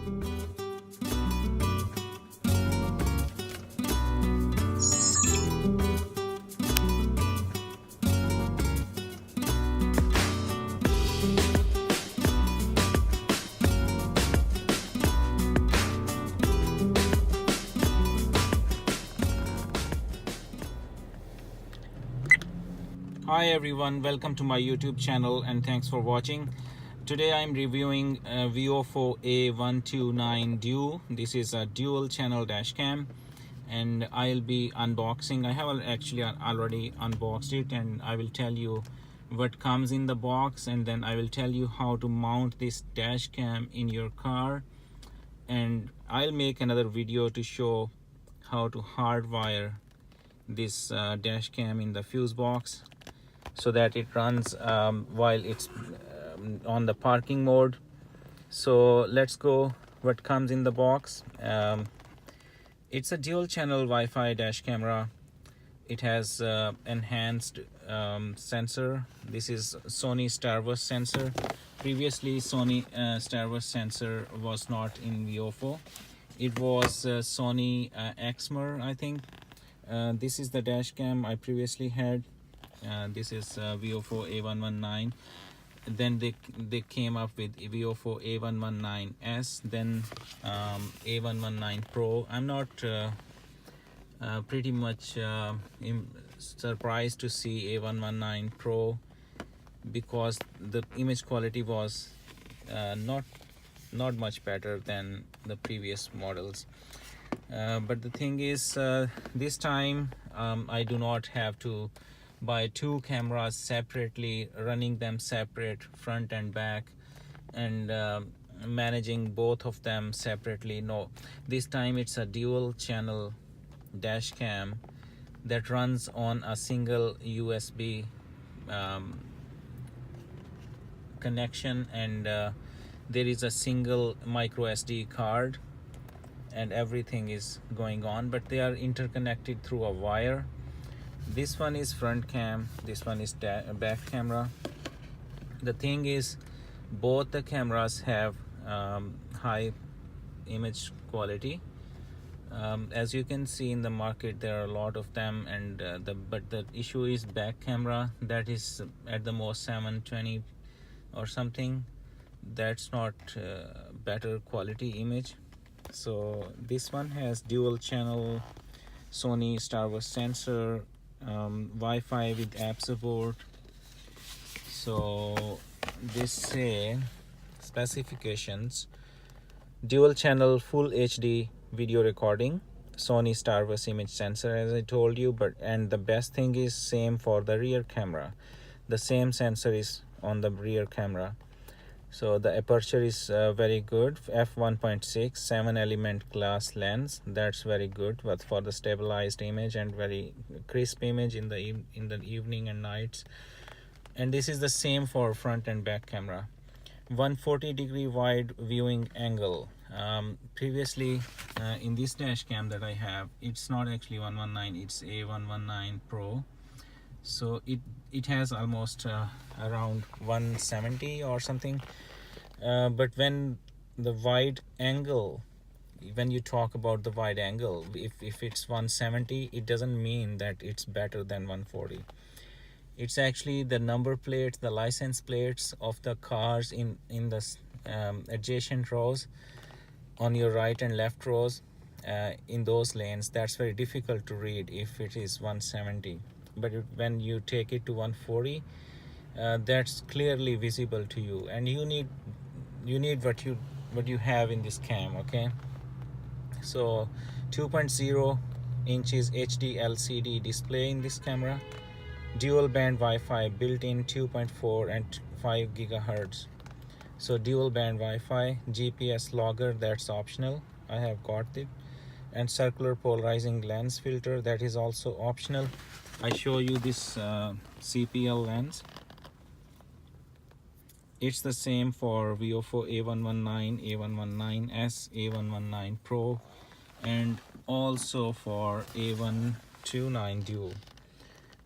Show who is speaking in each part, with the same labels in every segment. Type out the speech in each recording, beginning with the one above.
Speaker 1: Hi everyone, welcome to my YouTube channel and thanks for watching. Today I'm reviewing Viofo A129 Duo. This is a dual channel dash cam and I'll be unboxing. I have actually already unboxed it and I will tell you what comes in the box, and then I will tell you how to mount this dash cam in your car, and I'll make another video to show how to hardwire this dash cam in the fuse box so that it runs while it's on the parking mode. So let's go what comes in the box. It's a dual channel Wi-Fi dash camera. It has enhanced sensor. This is Sony Starvis sensor. Previously Sony Starvis sensor was not in Viofo. It was Sony Exmer, I think. This is the dash cam I previously had. This is Viofo A119. Then they came up with Viofo A119S, then A119 Pro. I'm not pretty much surprised to see A119 Pro because the image quality was not much better than the previous models. But the thing is, this time I do not have to buy two cameras separately, running them separate front and back, and managing both of them separately. No, this time it's a dual channel dash cam that runs on a single USB connection, and there is a single micro SD card and everything is going on, but they are interconnected through a wire. This one is front cam, this one is back camera. The thing is, both the cameras have high image quality. As you can see in the market, there are a lot of them, and but the issue is back camera, that is at the most 720 or something. That's not better quality image. So this one has dual channel Sony Starvis sensor, Wi-Fi with app support. So this say specifications: dual channel full HD video recording, Sony Starvis image sensor, as I told you. And the best thing is, same for the rear camera, the same sensor is on the rear camera. So the aperture is very good, f1.6, 7 element glass lens. That's very good, but for the stabilized image and very crisp image in the evening and nights. And this is the same for front and back camera. 140-degree wide viewing angle. Previously in this dash cam that I have, it's not actually 119, it's A119 Pro. So it has almost around 170 or something, but when the wide angle, when you talk about the wide angle, if it's 170, it doesn't mean that it's better than 140. It's actually the number plates, the license plates of the cars in the adjacent rows, on your right and left rows, in those lanes. That's very difficult to read if it is 170. But when you take it to 140, that's clearly visible to you, and you need what you have in this cam. Okay, so 2.0 inches HD LCD display in this camera, dual band Wi-Fi built-in, 2.4 and 5 gigahertz. So dual band Wi-Fi, GPS logger, that's optional, I have got it, and circular polarizing lens filter, that is also optional. I show you this CPL lens. It's the same for Viofo A119, A119S, A119 Pro, and also for A129 Duo.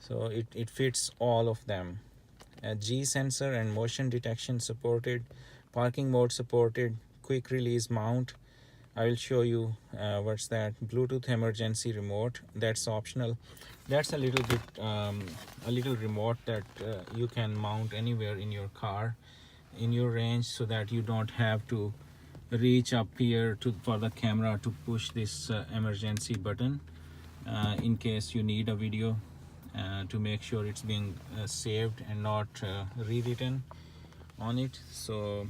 Speaker 1: So it fits all of them. G sensor and motion detection supported, parking mode supported, quick release mount. I will show you what's that. Bluetooth emergency remote, that's optional. That's a little bit a little remote that you can mount anywhere in your car in your range, so that you don't have to reach up here for the camera to push this emergency button in case you need a video to make sure it's being saved and not rewritten on it. So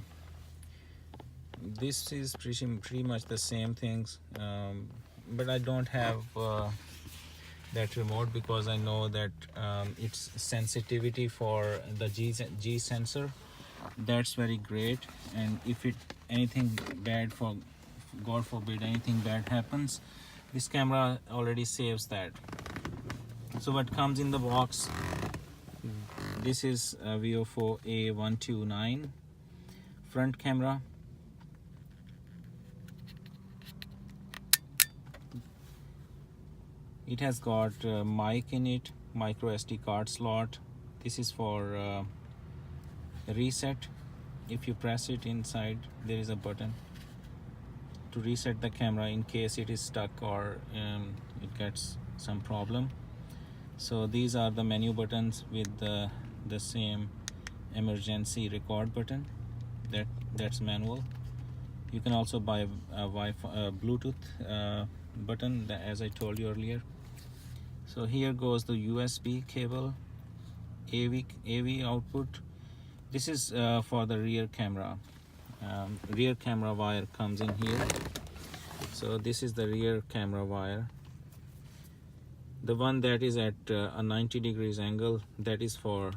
Speaker 1: this is pretty much the same things, but I don't have that remote because I know that its sensitivity for the G sensor, that's very great. And if anything bad, for God forbid anything bad happens, this camera already saves that. So what comes in the box, this is a Viofo A129 front camera. It has got a mic in it, micro SD card slot. This is for reset. If you press it inside, there is a button to reset the camera in case it is stuck or it gets some problem. So these are the menu buttons with the same emergency record button. That's manual. You can also buy a Wi-Fi Bluetooth button, as I told you earlier. So here goes the USB cable, AV output. This is for the rear camera. Rear camera wire comes in here. So this is the rear camera wire. The one that is at a 90 degrees angle, that is for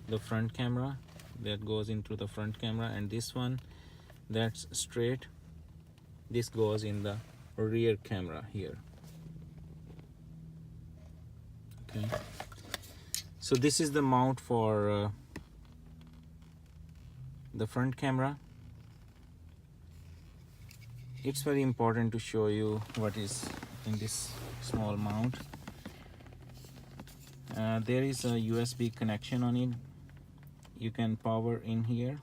Speaker 1: the front camera, that goes into the front camera. And this one that's straight, this goes in the rear camera here. Okay, so this is the mount for the front camera. It's very important to show you what is in this small mount. There is a USB connection on it. You can power in here.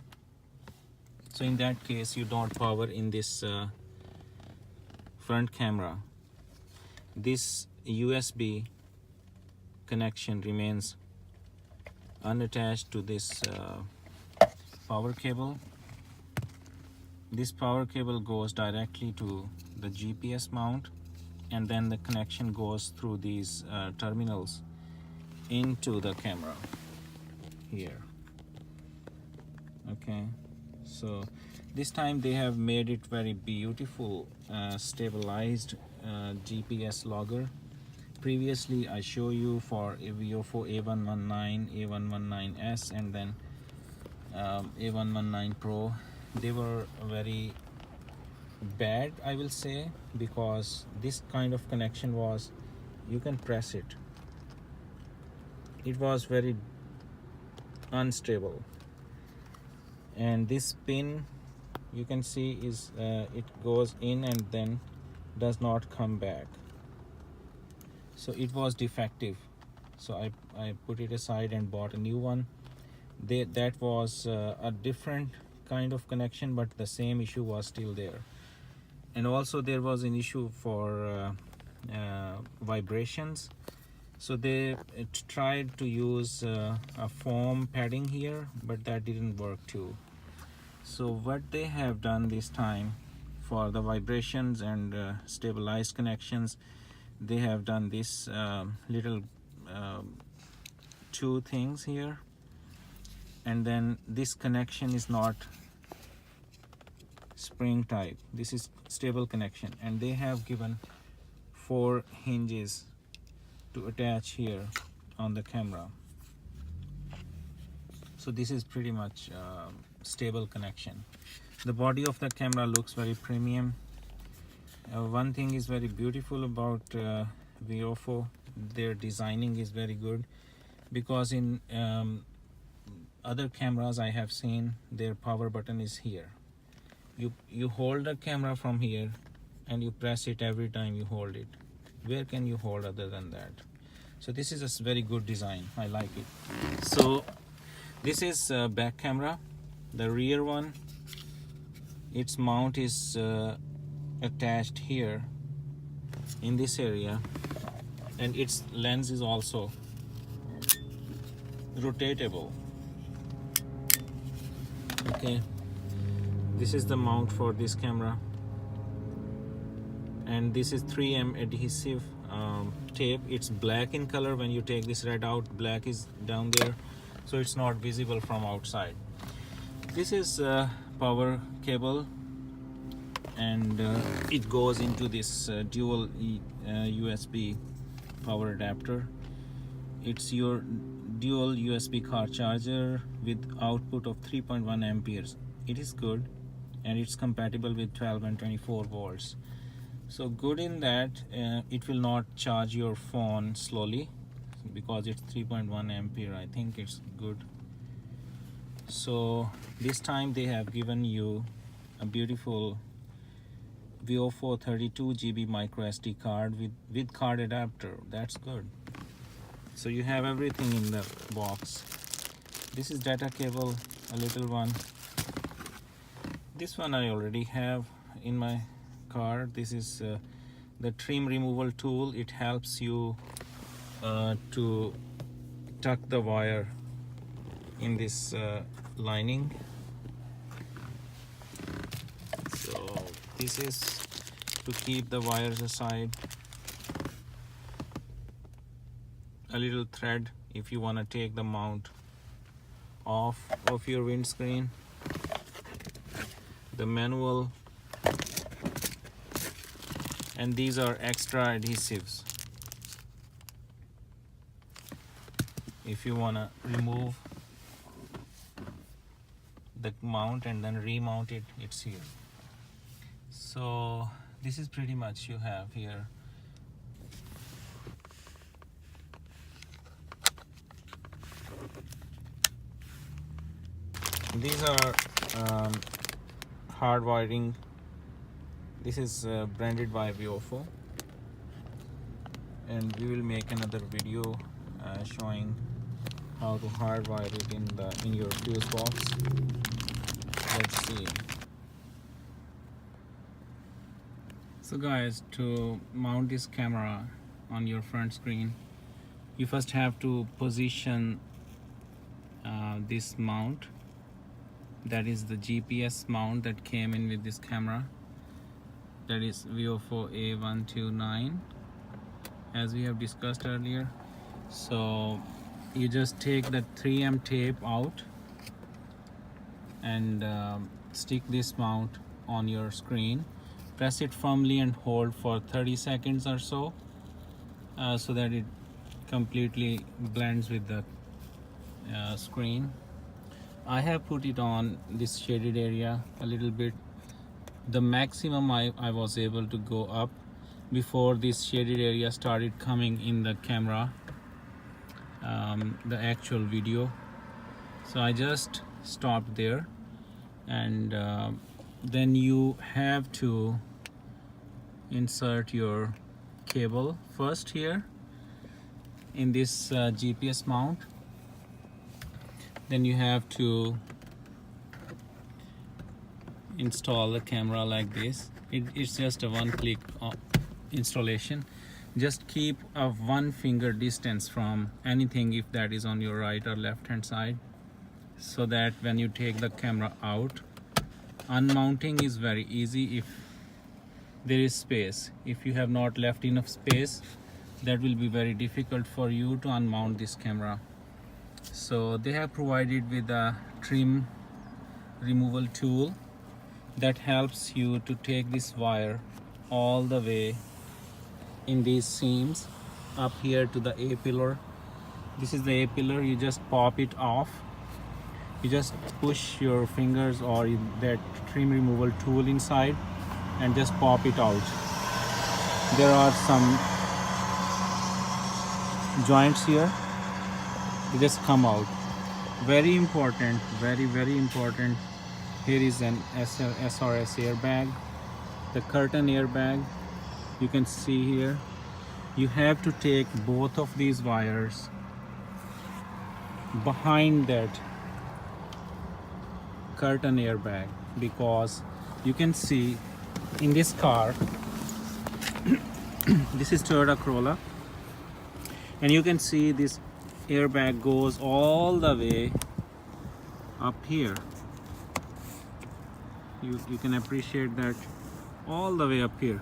Speaker 1: So in that case, you don't power in this front camera. This USB connection remains unattached to this power cable. This power cable goes directly to the GPS mount, and then the connection goes through these terminals into the camera here. Okay, so this time they have made it very beautiful, stabilized GPS logger. Previously I show you for a Viofo A119, A119s, and then A119 Pro. They were very bad, I will say, because this kind of connection was, you can press it. It was very unstable. And this pin, you can see, is it goes in and then does not come back. So it was defective. So I put it aside and bought a new one. That was a different kind of connection, but the same issue was still there. And also there was an issue for vibrations. So they tried to use a foam padding here, but that didn't work too. So what they have done this time for the vibrations and stabilized connections, they have done this little two things here. And then this connection is not spring type, this is stable connection, and they have given 4 hinges to attach here on the camera. So this is pretty much stable connection. The body of the camera looks very premium. One thing is very beautiful about Viofo, their designing is very good, because in other cameras I have seen, their power button is here. You hold the camera from here and you press it every time you hold it. Where can you hold other than that? So this is a very good design, I like it. So this is back camera. The rear one its mount is attached here in this area, and its lens is also rotatable. Okay, this is the mount for this camera, and this is 3M adhesive tape. It's black in color. When you take this red out, black is down there, so it's not visible from outside. This is power cable, and it goes into this dual USB power adapter. It's your dual USB car charger with output of 3.1 amperes. It is good, and it's compatible with 12 and 24 volts. So good in that it will not charge your phone slowly because it's 3.1 ampere. I think it's good. So this time they have given you a beautiful Viofo 32 GB micro SD card with card adapter. That's good. So you have everything in the box. This is data cable, a little one. This one I already have in my car. This is the trim removal tool. It helps you to tuck the wire in this lining. So this is to keep the wires aside. A little thread if you want to take the mount off of your windscreen. The manual, and these are extra adhesives if you want to remove the mount and then remount it. It's here. So this is pretty much you have here. These are hard wiring. This is branded by Viofo, and we will make another video showing how to hardwire it in your fuse box. Let's see. So guys, to mount this camera on your front screen, you first have to position this mount. That is the GPS mount that came in with this camera. That is Viofo A129, as we have discussed earlier. So you just take the 3M tape out and stick this mount on your screen. Press it firmly and hold for 30 seconds or so, so that it completely blends with the screen. I have put it on this shaded area a little bit. The maximum I was able to go up before this shaded area started coming in the camera, the actual video. So I just stopped there, and then you have to insert your cable first here in this GPS mount. Then you have to install the camera like this. It's just a one-click installation. Just keep a 1 finger distance from anything if that is on your right or left hand side, so that when you take the camera out, unmounting is very easy if there is space. If you have not left enough space, that will be very difficult for you to unmount this camera. So they have provided with a trim removal tool that helps you to take this wire all the way in these seams up here to the A pillar. This is the A pillar. You just pop it off. You just push your fingers or that trim removal tool inside and just pop it out. There are some joints here. They just come out. Very important, very important. Here is an SRS airbag, the curtain airbag. You can see here. You have to take both of these wires behind that curtain airbag, because you can see in this car, this is Toyota Corolla, and you can see this airbag goes all the way up here. You can appreciate that, all the way up here.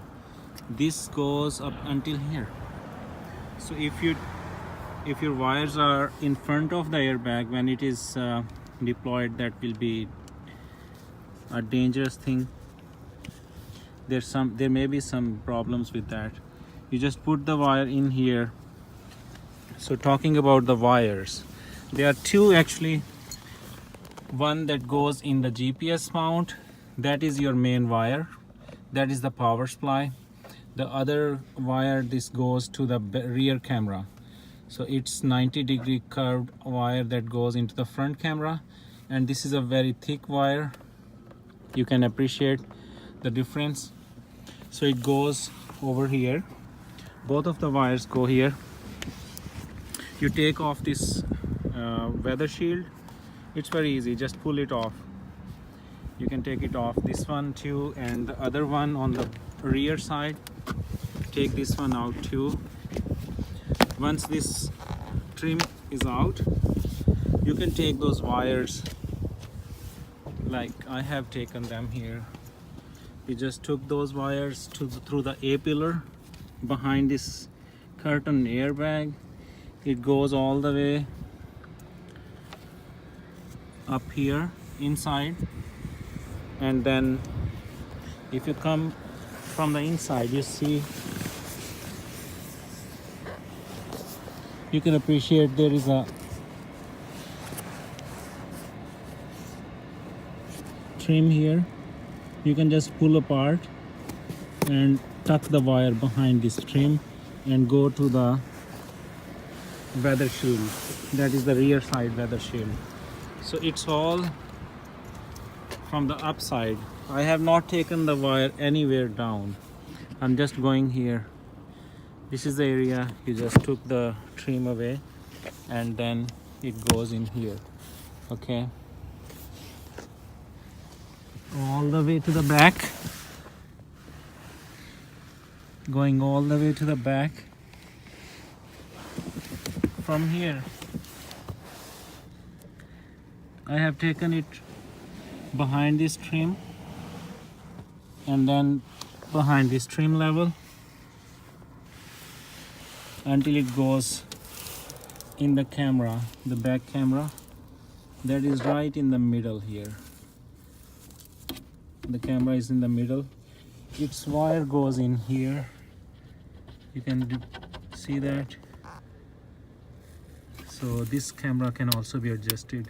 Speaker 1: This goes up until here. So if your wires are in front of the airbag when it is deployed, that will be a dangerous thing. There may be some problems with that. You just put the wire in here. So talking about the wires, there are two actually. One that goes in the GPS mount, that is your main wire, that is the power supply. The other wire, this goes to the rear camera. So it's 90-degree curved wire that goes into the front camera, and this is a very thick wire. You can appreciate the difference. So it goes over here. Both of the wires go here. You take off this weather shield. It's very easy, just pull it off. You can take it off, this one too, and the other one on the rear side. Take this one out too. Once this trim is out, you can take those wires like I have taken them here. We just took those wires through the A-pillar behind this curtain airbag. It goes all the way up here inside, and then if you come from the inside, you see, you can appreciate there is a trim here. You can just pull apart and tuck the wire behind this trim and go to the weather shield. That is the rear side weather shield. So it's all from the upside. I have not taken the wire anywhere down. I'm just going here. This is the area. You just took the trim away and then it goes in here. Okay. All the way to the back. Going all the way to the back. From here, I have taken it behind this trim and then behind this trim level until it goes in the camera, the back camera. That is right in the middle here. The camera is in the middle. Its wire goes in here. You can see that. So this camera can also be adjusted.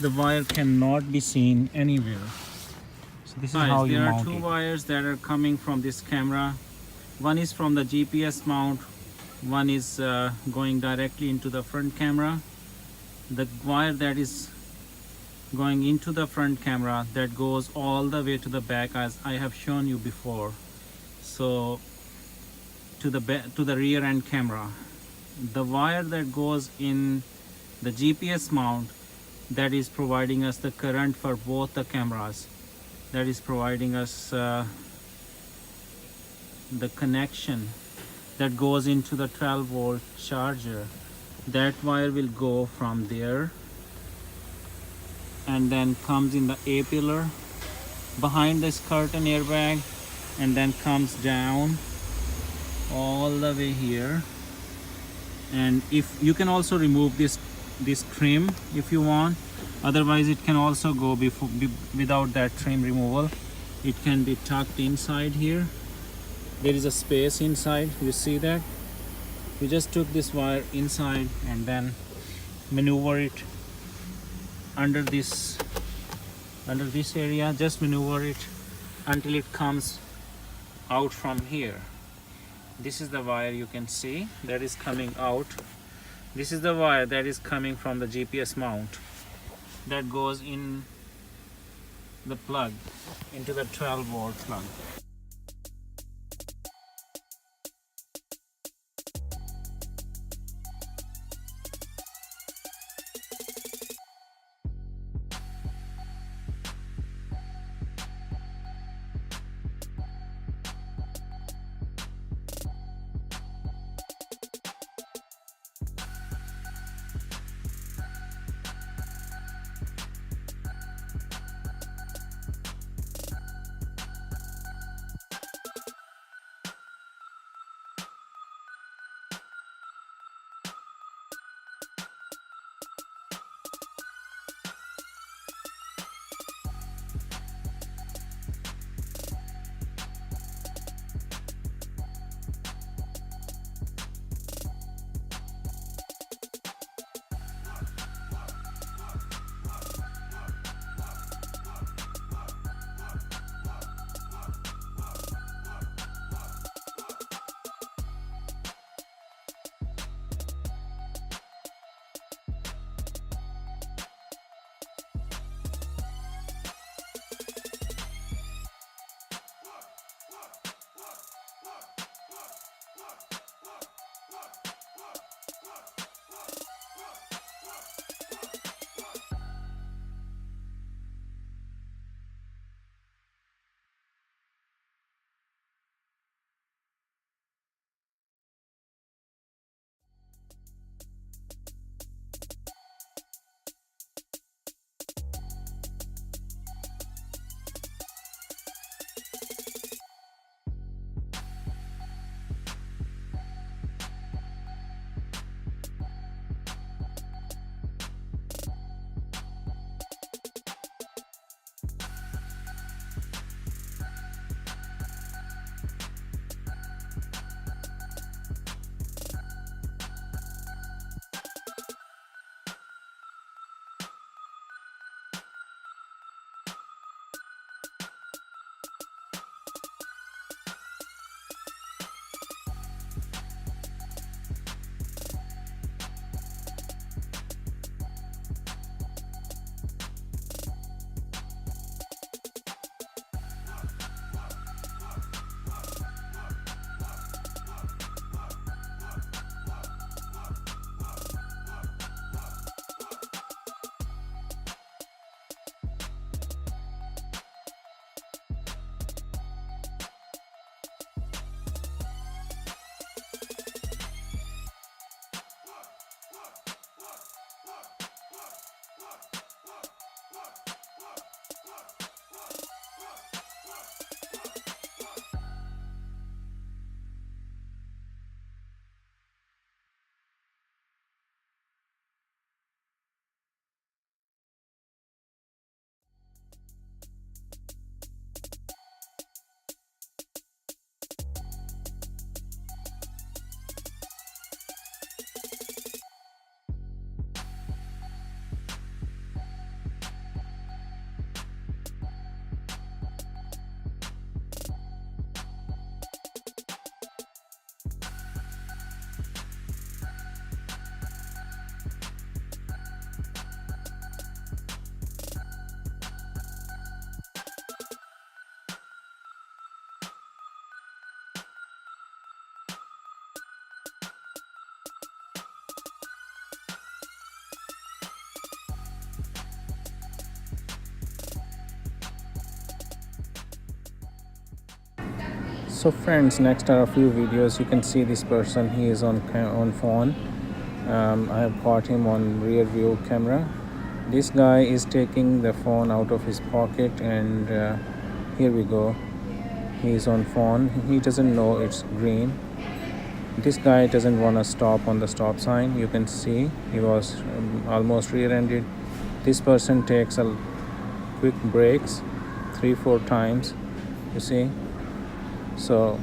Speaker 1: The wire cannot be seen anywhere. So this is how you mount it. There are two wires that are coming from this camera. One is from the GPS mount. One is going directly into the front camera. The wire that is going into the front camera, that goes all the way to the back, as I have shown you before. So to the rear end camera. The wire that goes in the GPS mount, that is providing us the current for both the cameras. That is providing us the connection that goes into the 12-volt charger. That wire will go from there and then comes in the A-pillar behind this curtain airbag, and then comes down all the way here. And if you can also remove this trim if you want, otherwise it can also go without that trim removal. It can be tucked inside here. There is a space inside, you see that? We just took this wire inside and then maneuver it under this area. Just maneuver it until it comes out from here. This is the wire you can see that is coming out. This is the wire that is coming from the GPS mount that goes in the plug, into the 12-volt plug. So friends, next are a few videos. You can see this person, he is on phone. I have caught him on rear view camera. This guy is taking the phone out of his pocket, and here we go, he is on phone. He doesn't know it's green. This guy doesn't want to stop on the stop sign. You can see he was almost rear-ended. This person takes a quick breaks 3-4 times, you see. So